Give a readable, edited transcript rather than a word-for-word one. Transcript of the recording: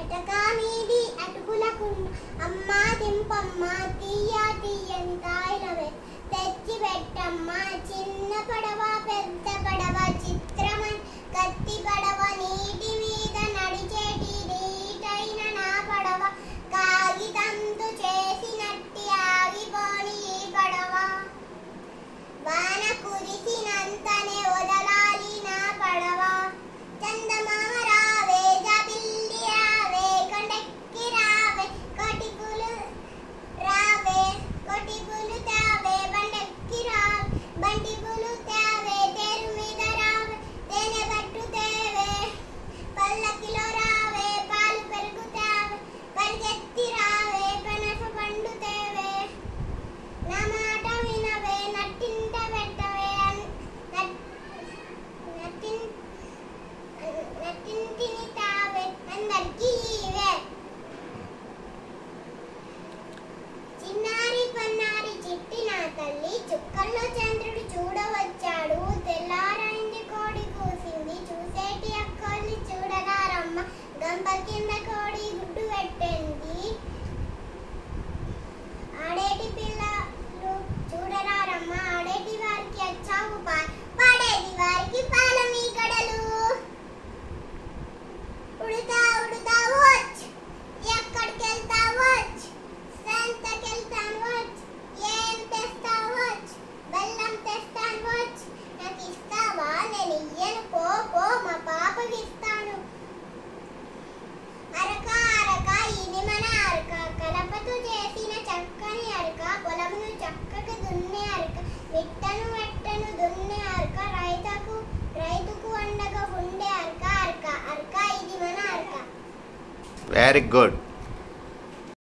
ఎటకా మీది అటుకులకు అమ్మ దింపమ్మ తీయ తీయని తాయిలవే తెచ్చి పెట్టమ్మ చిన్న పడవ పెద్ద పడవ చిత్రమని కత్తి పడవ నీటి మీద నడిచేటి నీటైన నా పడవ కాగితంతో చేసినట్టి ఆగిపోని ఈ పడవ వాన కురిసినంతనే వదలాలి నా పడవ చందమామ రావే జాబిల్లి రావే కొండెక్కి రావే కోటిపులు రావే కోటిపులు తావే బండెక్కి రావే బంటిపులు తావే తేరు మీద రావే తేనె పట్టు తేవే పల్లకిలో రావే పాలు పెరుగు తావే పరిగెత్తి రావే పనస పండు తేవే నా మాట వినవే నట్టింట పెట్టవే నట్టింటిని తావే అందరికీ ఇవే చిన్నారి పన్నారి చిట్టి నా తల్లి చుక్కల్లో చంద్రుడు చూడవచ్చాడు తెల్లారైంది కోడి కూసింది చూసేటి అక్కోల్ని చూడగారమ్మ గంప కింద కోడి గుడ్డు పెట్టింది ఆడేటి పిల్లలు చూడరారమ్మ ఆడేటి వారికి అచ్చావు పాడేటి వారికి పాల మీగడలు ఉడుతా ఉడుతా వచ్చ్ ఎక్కడికి వెళ్తావు వచ్చ్ సంతకెళ్తాను వచ్చ్ ఏం తెస్తావు వచ్చ్ బెల్లం తెస్తాను వచ్చ్ నాకు ఇస్తావా నేను ఇయ్యను పో మా పాపకి ఇస్తాను అరక అరక ఇది మన అరక కలపతో చేసిన చక్కని అరక పొలమును చక్కగా దున్నే అరక వెట్టను దున్నే అరక రైతుకు అండగా ఉండే అరక ఇది మన అరక. Very good.